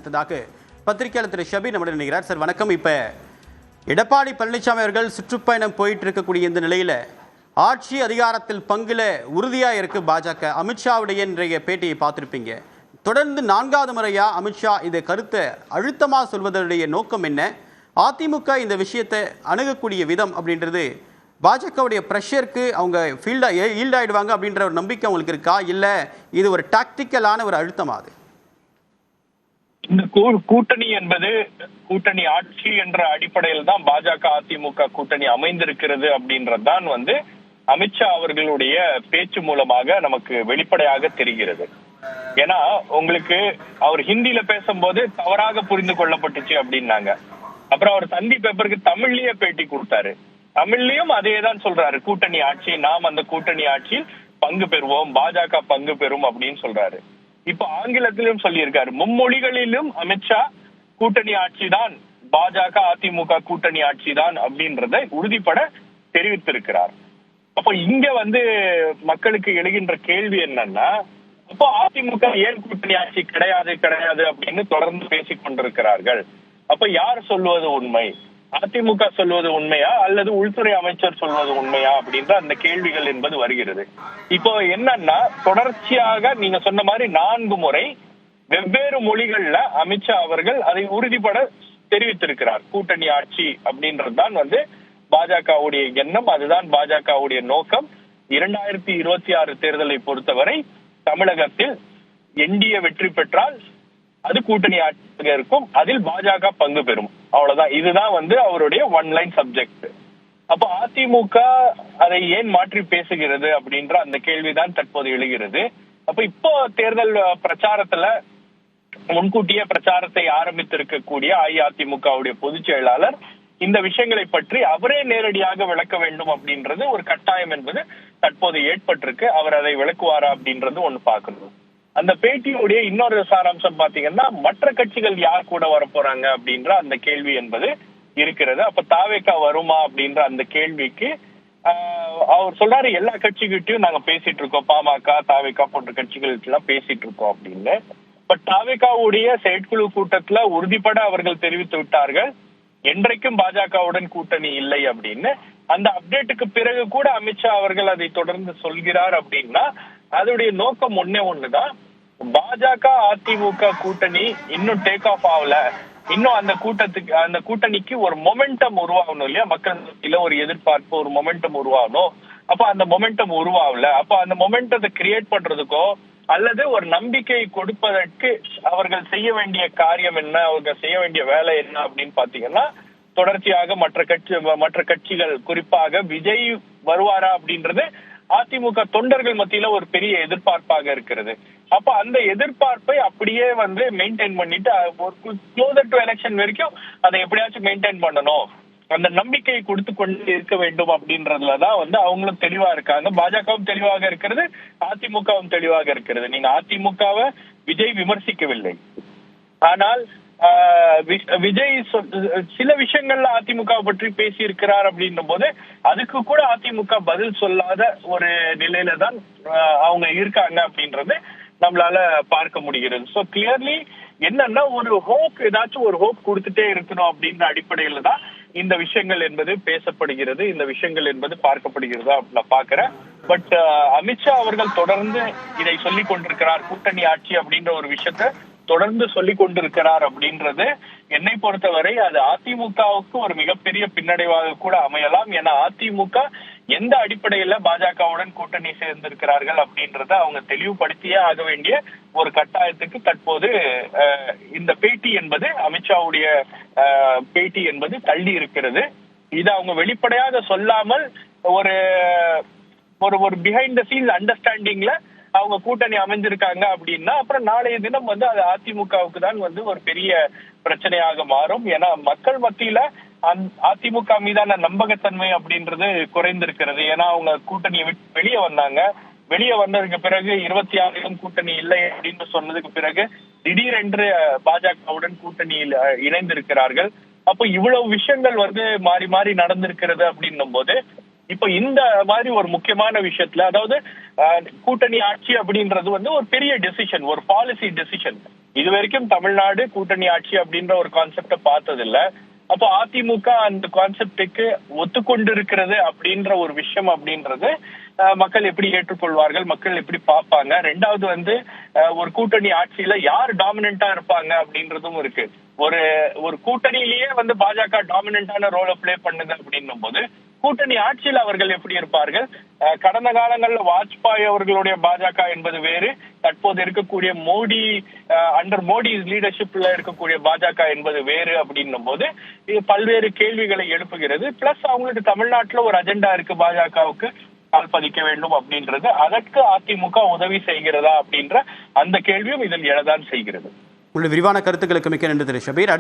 பத்திரிகையாளர் திரு ஷபீர் நம்முடன் இணைகிறார். சார் வணக்கம். இப்போ எடப்பாடி பழனிசாமி அவர்கள் சுற்றுப்பயணம் போயிட்டு இருக்கக்கூடிய இந்த நிலையில் ஆட்சி அதிகாரத்தில் பங்குல உறுதியாக இருக்கு பாஜக. அமித்ஷாவுடைய இன்றைய பேட்டியை பார்த்துருப்பீங்க. தொடர்ந்து 4வது முறையாக அமித்ஷா இந்த கருத்தை அழுத்தமாக சொல்வதனுடைய நோக்கம் என்ன? அதிமுக இந்த விஷயத்தை அணுகக்கூடிய விதம் அப்படின்றது பாஜகவுடைய ப்ரெஷருக்கு அவங்க ஈல்ட் ஆயிடுவாங்க அப்படின்ற ஒரு நம்பிக்கை அவங்களுக்கு இருக்கா, இல்லை இது ஒரு டாக்டிக்கலான ஒரு அழுத்தமா? அது இந்த கூட்டணி என்பது கூட்டணி ஆட்சி என்ற அடிப்படையில் தான் பாஜக அதிமுக கூட்டணி அமைந்திருக்கிறது அப்படின்றதுதான் அமித்ஷா அவர்களுடைய பேச்சு மூலமாக நமக்கு வெளிப்படையாக தெரிகிறது. ஏன்னா உங்களுக்கு அவர் ஹிந்தியில பேசும்போது தவறாக புரிந்து கொள்ளப்பட்டுச்சு அப்படின்னாங்க. அப்புறம் அவர் தந்தி பேப்பருக்கு தமிழ்லயே பேட்டி கொடுத்தாரு. தமிழ்லயும் அதே தான் சொல்றாரு, கூட்டணி ஆட்சி, நாம் அந்த கூட்டணி ஆட்சியில் பங்கு பெறுவோம், பாஜக பங்கு பெறும் அப்படின்னு சொல்றாரு. இப்ப ஆங்கிலத்திலும் சொல்லியிருக்காரு. மும்மொழிகளிலும் அமித்ஷா கூட்டணி ஆட்சி தான், பாஜக அதிமுக கூட்டணி ஆட்சி தான் அப்படின்றத உறுதிப்பட தெரிவித்திருக்கிறார். அப்ப இங்க மக்களுக்கு எழுகின்ற கேள்வி என்னன்னா, அப்போ அதிமுக ஏன் கூட்டணி ஆட்சி கிடையாது கிடையாது அப்படின்னு தொடர்ந்து பேசிக் கொண்டிருக்கிறார்கள். அப்ப யார் சொல்வது உண்மை? அதிமுக சொல்வது உண்மையா அல்லது உள்துறை அமைச்சர் சொல்வது உண்மையா அப்படின்ற அந்த கேள்விகள் என்பது வருகிறது. இப்போ என்னன்னா, தொடர்ச்சியாக நீங்க சொன்ன மாதிரி 4 முறை வெவ்வேறு மொழிகள்ல அமித்ஷா அவர்கள் அதை உறுதிப்பட தெரிவித்திருக்கிறார். கூட்டணி ஆட்சி அப்படின்றதுதான் பாஜகவுடைய எண்ணம், அதுதான் பாஜகவுடைய நோக்கம். 2026 தேர்தலை பொறுத்தவரை தமிழகத்தில் என்டிஏ வெற்றி பெற்றால் அது கூட்டணி ஆட்சியாக இருக்கும், அதில் பாஜக பங்கு பெறும், அவ்வளவுதான். இதுதான் அவருடைய ஒன் லைன் சப்ஜெக்ட். அப்ப அதிமுக அதை ஏன் மாற்றி பேசுகிறது அப்படின்ற அந்த கேள்விதான் தற்போது எழுகிறது. அப்ப இப்போ தேர்தல் பிரச்சாரத்துல முன்கூட்டியே பிரச்சாரத்தை ஆரம்பித்திருக்கக்கூடிய அஇஅதிமுகவுடைய பொதுச் செயலாளர் இந்த விஷயங்களை பற்றி அவரே நேரடியாக விளக்க வேண்டும் அப்படின்றது ஒரு கட்டாயம் என்பது தற்போது ஏற்பட்டிருக்கு. அவர் அதை விளக்குவாரா அப்படின்றது ஒண்ணு பார்க்கணும். அந்த பேட்டியுடைய இன்னொரு சாராம்சம் பாத்தீங்கன்னா, மற்ற கட்சிகள் யார் கூட வரப்போறாங்க அப்படின்ற அந்த கேள்வி என்பது இருக்கிறது. அப்ப தாவேகா வருமா அப்படின்ற அந்த கேள்விக்கு அவர் சொல்றாரு, எல்லா கட்சிகிட்டையும் நாங்க பேசிட்டு இருக்கோம், பாமக தாவேகா போன்ற கட்சிகளுக்கு எல்லாம் பேசிட்டு இருக்கோம் அப்படின்னு. பட் தாவேகாவுடைய செயற்குழு கூட்டத்துல உறுதிப்பட அவர்கள் தெரிவித்து விட்டார்கள், என்றைக்கும் பாஜகவுடன் கூட்டணி இல்லை அப்படின்னு. அந்த அப்டேட்டுக்கு பிறகு கூட அமித்ஷா அவர்கள் அதை தொடர்ந்து சொல்கிறார் அப்படின்னா அதோடைய நோக்கம் ஒண்ணுதான், பாஜக அதிமுக கூட்டணி இன்னும் டேக் ஆஃப் ஆகல, இன்னும் அந்த கூட்டணிக்கு ஒரு மொமெண்டம் உருவாகணும் இல்லையா, மக்கள் மத்தியில ஒரு எதிர்பார்ப்பு, ஒரு மொமெண்டம் உருவாகணும். அப்ப அந்த மொமெண்டம் உருவாகல, அப்ப அந்த மொமெண்டத்தை கிரியேட் பண்றதுக்கோ அல்லது ஒரு நம்பிக்கை கொடுப்பதற்கு அவர்கள் செய்ய வேண்டிய காரியம் என்ன, அவர்கள் செய்ய வேண்டிய வேலை என்ன அப்படின்னு பாத்தீங்கன்னா, தொடர்ச்சியாக மற்ற கட்சிகள் குறிப்பாக விஜய் வருவாரா அப்படின்றது அதிமுக தொண்டர்கள் மத்தியில ஒரு பெரிய எதிர்பார்ப்பாக இருக்கிறது. அப்ப அந்த எதிர்பார்ப்பை அப்படியே மெயின்டைன் பண்ணிட்டு ஒரு க்ளோசர் டு எலெக்ஷன் வரைக்கும் அதை எப்படியாச்சும் மெயின்டைன் பண்ணணும், அந்த நம்பிக்கையை கொடுத்து கொண்டு இருக்க வேண்டும் அப்படின்றதுலதான் அவங்களும் தெளிவா இருக்காங்க. பாஜகவும் தெளிவாக இருக்கிறது, அதிமுகவும் தெளிவாக இருக்கிறது. நீங்க அதிமுகவை விஜய் விமர்சிக்கவில்லை, ஆனால் விஜய் சில விஷயங்கள்ல அதிமுக பற்றி பேசி இருக்கிறார் அப்படின்னும் போது அதுக்கு கூட அதிமுக பதில் சொல்லாத ஒரு நிலையில தான் அவங்க இருக்காங்க அப்படின்றது நம்மளால பார்க்க முடிகிறது. சோ கிளியர்லி என்னன்னா, ஒரு ஹோப், ஏதாச்சும் ஒரு ஹோப் கொடுத்துட்டே இருக்கணும் அப்படின்ற அடிப்படையில தான் இந்த விஷயங்கள் என்பது பேசப்படுகிறது, இந்த விஷயங்கள் என்பது பார்க்கப்படுகிறதா நான் பாக்குறேன். பட் அமித்ஷா அவர்கள் தொடர்ந்து இதை சொல்லிக் கொண்டிருக்கிறார், கூட்டணி ஆட்சி அப்படின்ற ஒரு விஷயத்த தொடர்ந்து சொல்லிக் கொண்டிருக்கிறார் அப்படின்றது என்னை பொறுத்தவரை அது அதிமுகவுக்கு ஒரு மிகப்பெரிய பின்னடைவாக கூட அமையலாம். ஏன்னா அதிமுக எந்த அடிப்படையில பாஜகவுடன் கூட்டணி சேர்ந்திருக்கிறார்கள் அப்படின்றத அவங்க தெளிவுபடுத்தியே ஆக வேண்டிய ஒரு கட்டாயத்துக்கு தற்போது இந்த பேட்டி என்பது, அமித்ஷாவுடைய பேட்டி என்பது தள்ளி இருக்கிறது. இதை அவங்க வெளிப்படையாக சொல்லாமல் ஒரு ஒரு பிஹைண்ட் த சீன்ஸ் அண்டர்ஸ்டாண்டிங்ல அவங்க கூட்டணி அமைஞ்சிருக்காங்க அப்படின்னா அப்புறம் நாளைய தினம் அது அதிமுகவுக்கு தான் ஒரு பெரிய பிரச்சனையாக மாறும். ஏன்னா மக்கள் மத்தியில அதிமுக மீதான நம்பகத்தன்மை அப்படின்றது குறைந்திருக்கிறது. ஏன்னா அவங்க கூட்டணியை விட்டு வெளியே வந்தாங்க, வெளியே வந்ததுக்கு பிறகு 26 கூட்டணி இல்லை அப்படின்னு சொன்னதுக்கு பிறகு திடீரென்று பாஜகவுடன் கூட்டணியில் இணைந்திருக்கிறார்கள். அப்போ இவ்வளவு விஷயங்கள் மாறி மாறி நடந்திருக்கிறது அப்படின்னும் போது இப்ப இந்த மாதிரி ஒரு முக்கியமான விஷயத்துல, அதாவது கூட்டணி ஆட்சி அப்படின்றது ஒரு பெரிய டெசிஷன், ஒரு பாலிசி டெசிஷன். இது வரைக்கும் தமிழ்நாடு கூட்டணி ஆட்சி அப்படின்ற ஒரு கான்செப்ட பார்த்தது இல்ல. அப்போ அதிமுக அந்த கான்செப்டுக்கு ஒத்துக்கொண்டு இருக்கிறது அப்படின்ற ஒரு விஷயம் அப்படின்றது மக்கள் எப்படி ஏற்றுக்கொள்வார்கள், மக்கள் எப்படி பார்ப்பாங்க. ரெண்டாவது வந்து ஒரு கூட்டணி ஆட்சியில யார் டாமினண்டா இருப்பாங்க அப்படின்றதும் இருக்கு. ஒரு கூட்டணியிலேயே வந்து பாஜக டாமினண்டான ரோலை பிளே பண்ணுது அப்படின்னும் போது கூட்டணி ஆட்சியில் அவர்கள் எப்படி இருப்பார்கள்? கடந்த காலங்களில் வாஜ்பாய் அவர்களுடைய பாஜக என்பது வேறு, தற்போது இருக்கக்கூடிய மோடி அண்டர் மோடி லீடர்ஷிப்ல இருக்கக்கூடிய பாஜக என்பது வேறு அப்படின்னும் போது இது பல்வேறு கேள்விகளை எழுப்புகிறது. பிளஸ் அவங்களுக்கு தமிழ்நாட்டுல ஒரு அஜெண்டா இருக்கு, பாஜகவுக்கு கால் பதிக்க வேண்டும் அப்படின்றது. அதற்கு அதிமுக உதவி செய்கிறதா அப்படின்ற அந்த கேள்வியும் இதில் எழதான் செய்கிறது. உங்களுடைய விரிவான கருத்துக்களுக்கு மிக்க நன்றி திரு ஷபீர்.